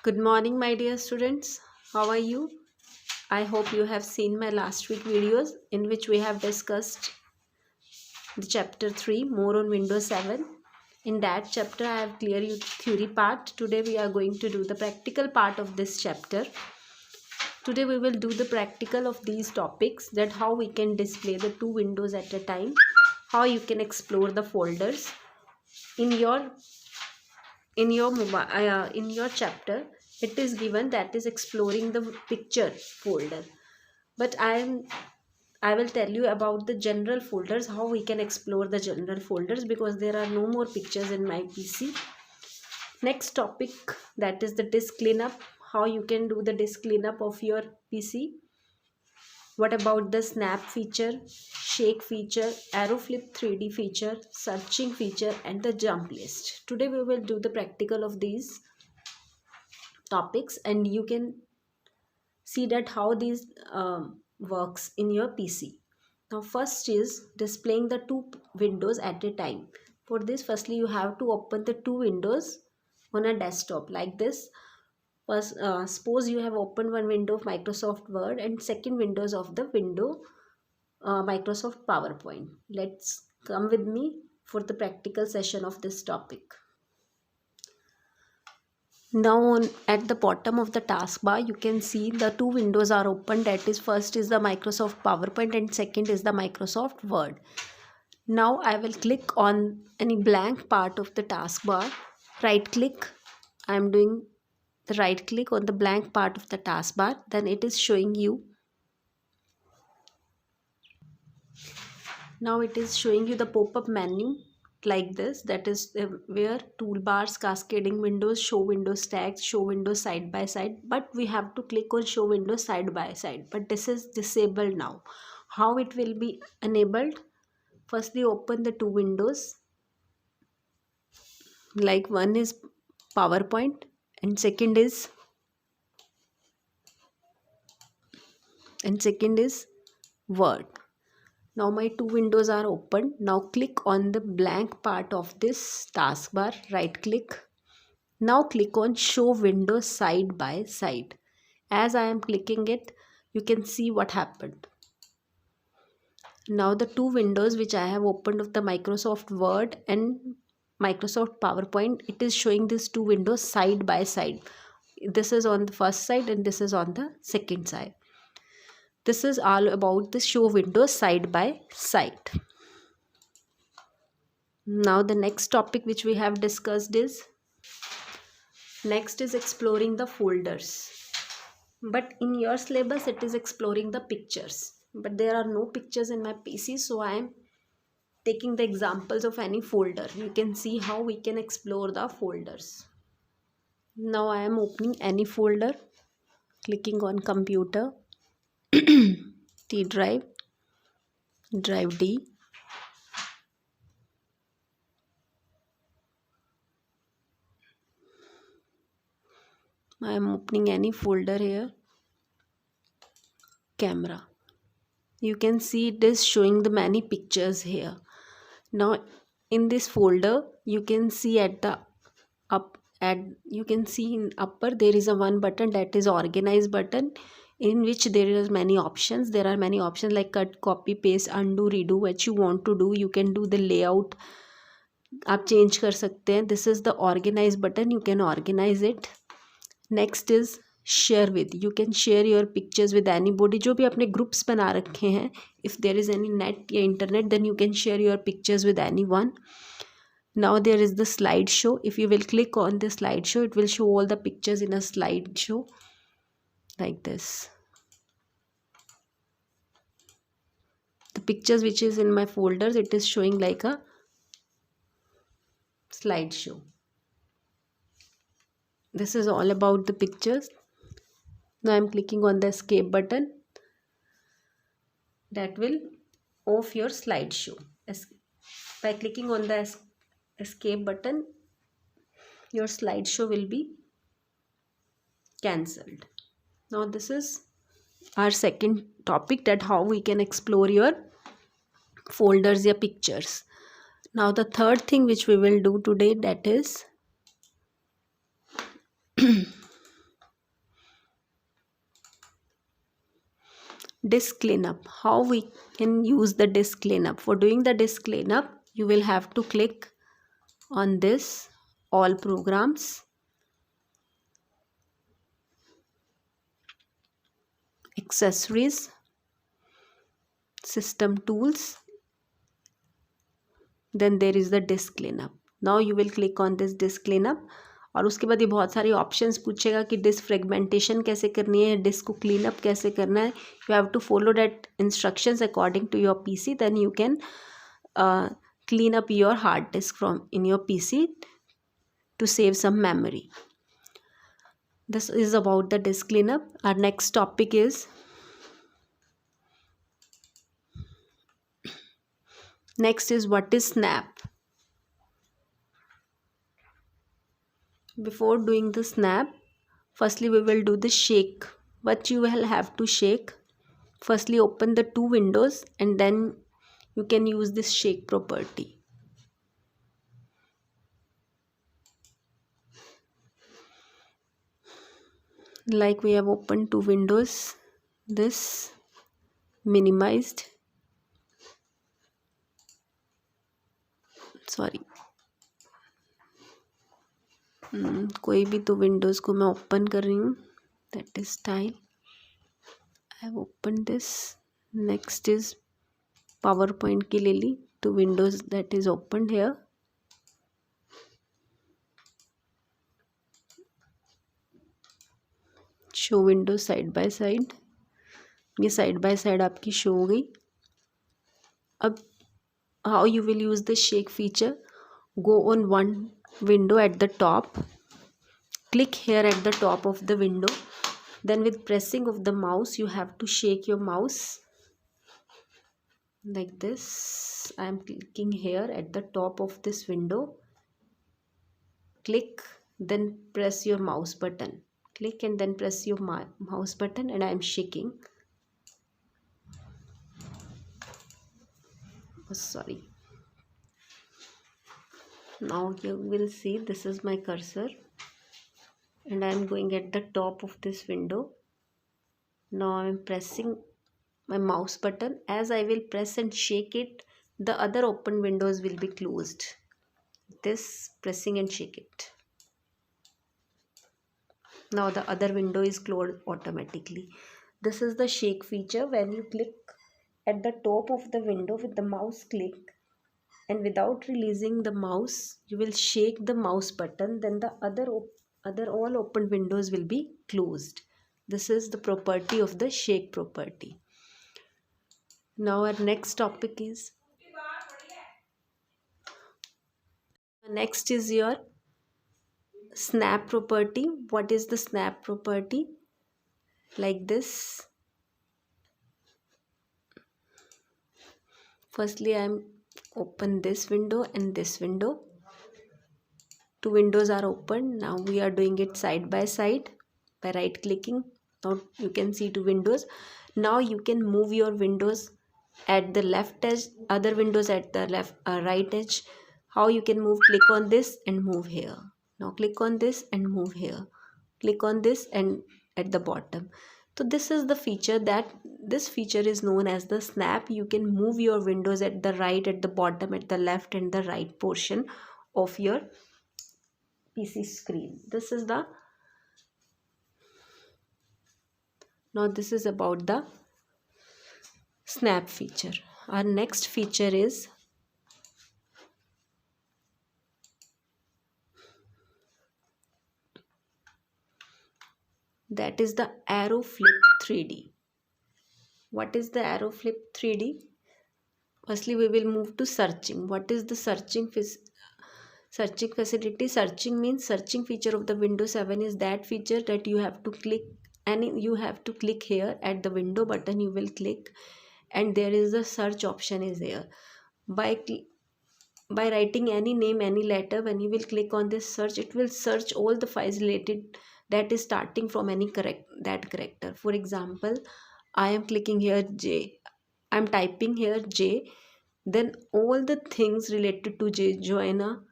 Good morning, my dear students. How are you? I hope you have seen my last week videos in which we have discussed the chapter 3 more on Windows 7. In that chapter, I have cleared you theory part. Today, we are going to do the practical part of this chapter. Today, we will do the practical of these topics, that how we can display the two windows at a time, how you can explore the folders in your chapter. It is given that is exploring the picture folder, but I will tell you about the general folders, how we can explore the general folders, because there are no more pictures in my PC. Next topic, that is the disk cleanup, how you can do the disk cleanup of your PC. What about the snap feature, shake feature, arrow flip 3D feature, searching feature, and the jump list. Today we will do the practical of these topics, and you can see that how these works in your PC. Now first is displaying the two windows at a time. For this, firstly you have to open the two windows on a desktop like this. First, suppose you have opened one window of Microsoft Word and second windows of the window Microsoft PowerPoint. Let's come with me for the practical session of this topic. Now at the bottom of the taskbar, you can see the two windows are open. That is, first is the Microsoft PowerPoint and second is the Microsoft Word. Now I will click on any blank part of the taskbar. Right click. I am doing the right click on the blank part of the taskbar. Then it is showing you. Now it is showing you the pop-up menu like this, that is where toolbars, cascading windows, show windows tags, show windows side by side, but we have to click on show windows side by side, but this is disabled now. How it will be enabled? Firstly open the two windows, like one is PowerPoint and second is Word. Now my two windows are open. Now click on the blank part of this taskbar, right click. Now click on show windows side by side. As I am clicking it, you can see what happened. Now the two windows which I have opened of the Microsoft Word and Microsoft PowerPoint, it is showing these two windows side by side. This is on the first side and this is on the second side. This is all about the show windows side by side. Now the next topic which we have discussed is exploring the folders. But in your syllabus it is exploring the pictures. But there are no pictures in my PC, so I am taking the examples of any folder. You can see how we can explore the folders. Now I am opening any folder, clicking on computer, T drive, drive D. I am opening any folder here, camera. You can see it is showing the many pictures here. Now in this folder, you can see at the you can see in upper there is a one button, that is organize button, in which there is many options. There are many options like cut, copy, paste, undo, redo. What you want to do, you can do the layout, आप change कर सकते हैं. This is the organize button, you can organize it. Next is share with. You can share your pictures with anybody. जो भी अपने groups बना रखे हैं, if there is any net या internet, then you can share your pictures with anyone. Now there is the slideshow. If you will click on the slideshow, it will show all the pictures in a slideshow like this. The pictures which is in my folders, it is showing like a slideshow. This is all about the pictures. Now I am clicking on the escape button. That will off your slideshow. By clicking on the escape button, your slideshow will be cancelled. Now this is our second topic, that how we can explore your folders or pictures. Now the third thing which we will do today, that is Disk cleanup. How we can use the disk cleanup? For doing the disk cleanup, you will have to click on this all programs, accessories, system tools, then there is the disk cleanup. Now you will click on this disk cleanup और उसके बाद ये बहुत सारे options पूछेगा कि disc fragmentation कैसे करनी है, डिस्क को क्लीन अप कैसे करना है. You have to follow that instructions according to your PC, then you can clean up your hard disk from in your PC to save some memory. This is about the disk cleanup. Our next topic is what is snap. Before doing the snap, firstly we will do the shake. What you will have to shake, firstly open the two windows and then you can use this shake property. Like we have opened two windows, this minimized, sorry कोई भी तो Windows को मैं open कर रही हूँ. That is style. I have open this. Next is PowerPoint की ले ली तो Windows that is open here. Show Windows side by side. ये साइड बाय साइड आपकी शो हो गई. अब how you will use the shake feature, go on one window at the top, click here at the top of the window, then with pressing of the mouse you have to shake your mouse like this. I am clicking here at the top of this window. Click, then press your mouse button. Click and then press your mouse button and I am shaking. Sorry. Now you will see this is my cursor and I am going at the top of this window. Now I am pressing my mouse button. As I will press and shake it, the other open windows will be closed. This pressing and shake it. Now the other window is closed automatically. This is the shake feature. When you click at the top of the window with the mouse click and without releasing the mouse, you will shake the mouse button, then the other all open windows will be closed. This is the property of the shake property. Now our next topic is your snap property. What is the snap property? Like this. Firstly I am open this window and this window. Two windows are open. Now we are doing it side by side by right clicking. Now you can see two windows. Now you can move your windows at the left edge, other windows at the right edge. How you can move? Click on this and move here. Now click on this and move here. Click on this and at the bottom. So this is the feature, this feature is known as the snap. You can move your windows at the right, at the bottom, at the left and the right portion of your PC screen. This is about the snap feature. Our next feature is that is the arrow flip 3D. What is the arrow flip 3D? Firstly we will move to searching. What is the searching facility? Searching means searching feature of the Windows 7 is that feature that you have to click here at the window button. You will click and there is a search option is there. By writing any name, any letter, when you will click on this search, it will search all the files related that is starting from that character. For example, I am clicking here J. I am typing here J. Then all the things related to J, Joanna,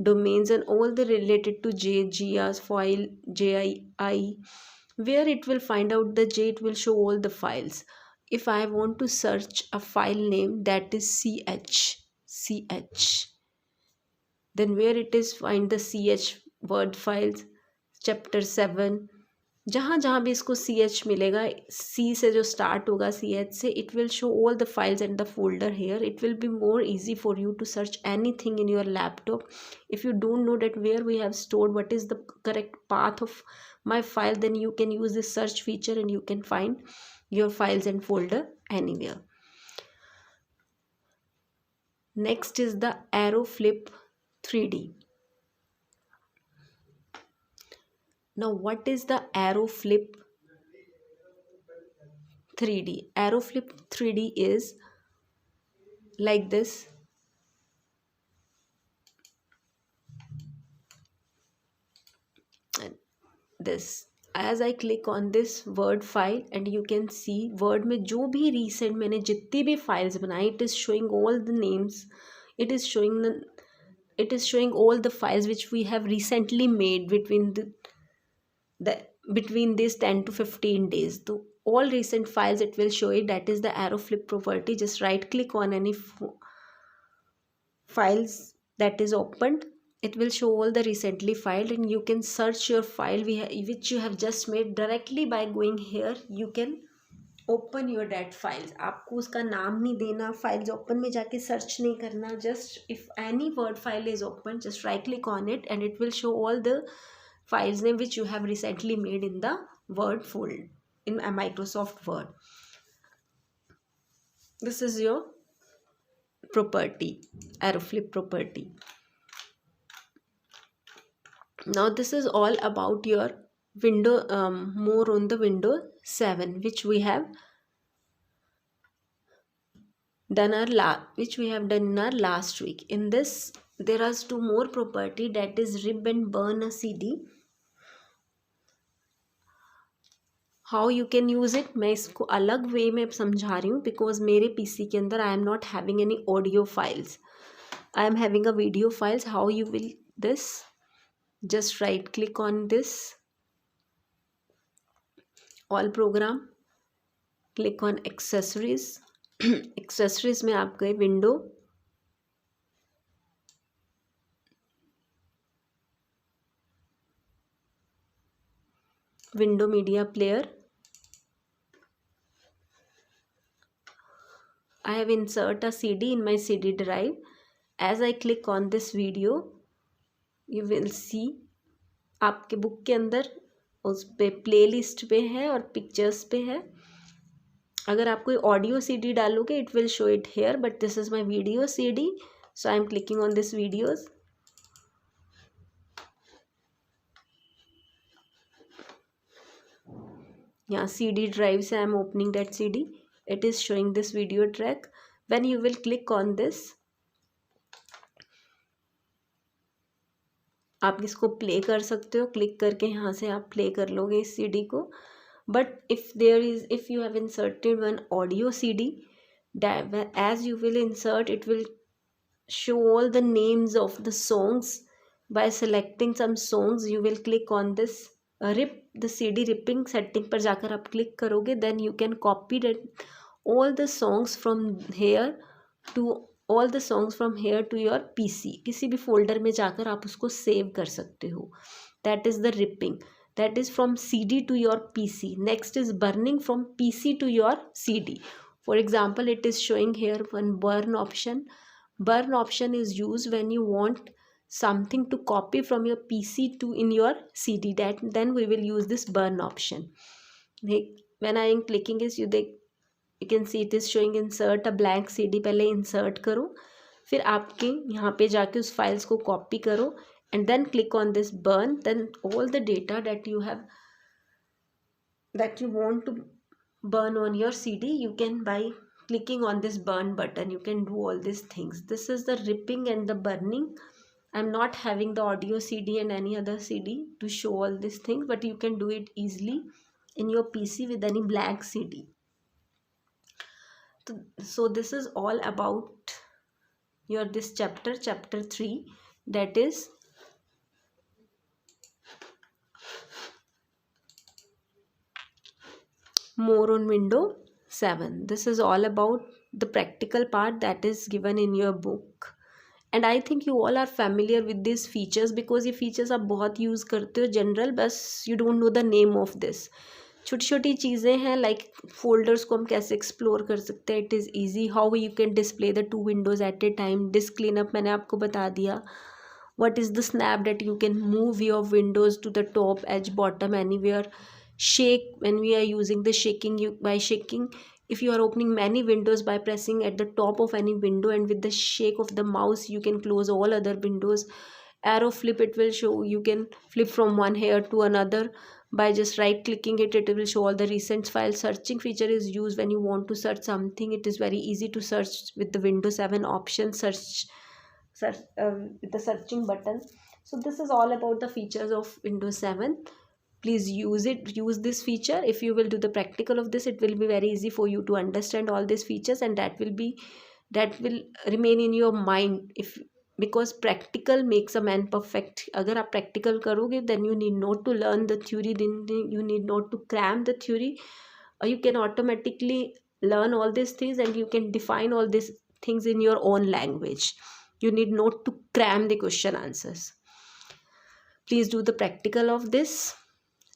domains and all the related to J, Gia's file, JII, where it will find out the J, it will show all the files. if I want to search a file name that is ch, then where it is, find the ch word files, chapter 7, जहाँ जहाँ भी इसको C H मिलेगा, सी से जो start होगा, C H से, it will show all the files and the folder here. It will be more easy for you to search anything in your laptop. If you don't know that where we have stored, what is the correct path of my file, then you can use this search feature and you can find your files and folder anywhere. Next is the AeroFlip 3D. Now what is the AeroFlip 3D? AeroFlip 3D is like this. And this, as I click on this word file, and you can see word में जो भी recent मैंने जितनी भी files बनाई, it is showing all the names, it is showing all the files which we have recently made between these 10 to 15 days. So all recent files it will show it. That is the AeroFlip property. Just right click on any files that is opened, it will show all the recently filed, and you can search your file which you have just made directly by going here. You can open your that files. आपको उसका नाम नहीं देना, files open में जाके search नहीं करना. Just if any word file is open, just right click on it and it will show all the files name which you have recently made in the Word folder in a Microsoft Word. This is your property, AeroFlip property. Now this is all about your window, more on the Windows 7, which we have done in our last week. In this there are two more property, that is rip and burn a CD. How you can use it, मैं इसको अलग वे में समझा रही हूँ, because मेरे PC के अंदर I am not having any audio files, I am having a video files. How you will this, just right click on this all programme, click on accessories. Accessories में आप गए window media player. I have insert a CD in my CD drive. As I click on this video, you will see आपके book के अंदर उस पे playlist पे है और पिक्चर्स पे है. अगर आप कोई ऑडियो CD डालोगे, it will show it here, but this is my video CD, so I am clicking on this videos. यहाँ CD drive से I am opening that CD. It is showing this video track. When you will click on this, आप इसको play कर सकते हो. Click करके यहाँ से आप प्ले कर लोगे इस CD को. But if you have inserted one audio CD, as you will insert, it will show all the names of the songs. By selecting some songs, you will click on this rip the CD ripping setting पर जाकर आप click करोगे. then you can copy that all the songs from here to your PC. किसी भी folder में जाकर आप उसको सेव कर सकते हो. that is the ripping, that is from CD to your PC. next is burning from PC to your CD. for example, it is showing here one burn option. Burn option is used when you want something to copy from your PC to in your CD. Then we will use this burn option. When I am clicking this, you can see it is showing insert a blank CD. पहले insert करो, फिर आपके यहाँ पे जाके उस files को copy करो, and then click on this burn. then all the data that you want to burn on your CD, you can, by clicking on this burn button, you can do all these things. This is the ripping and the burning. I'm not having the audio CD and any other CD to show all these things, but you can do it easily in your PC with any blank CD. So this is all about your this chapter 3, that is more on Windows 7. This is all about the practical part that is given in your book. And I think you all are familiar with this features because ये features आप बहुत use करते हो general, बस you don't know the name of this. छोटी छोटी चीज़ें हैं लाइक फोल्डर्स को हम कैसे एक्सप्लोर कर सकते हैं. It is easy how you can display the 2 windows at a time. Disk cleanup मैंने आपको बता दिया. what is the snap that you can move your windows to the top edge bottom anywhere. Shake, when we are using the shaking, by shaking, if you are opening many windows by pressing at the top of any window and with the shake of the mouse you can close all other windows. Arrow flip, it will show you can flip from one here to another by just right clicking it. It will show all the recent files. Searching feature is used when you want to search something. It is very easy to search with the Windows 7 option search with the searching button. So this is all about the features of Windows 7. Please use this feature. If you will do the practical of this, it will be very easy for you to understand all these features, and that will remain in your mind. If because practical makes a man perfect. अगर आप practical करोगे, then you need not to learn the theory, then you need not to cram the theory. You can automatically learn all these things and you can define all these things in your own language. You need not to cram the question answers. Please do the practical of this.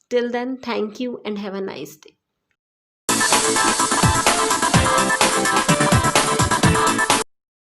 Till then, thank you and have a nice day.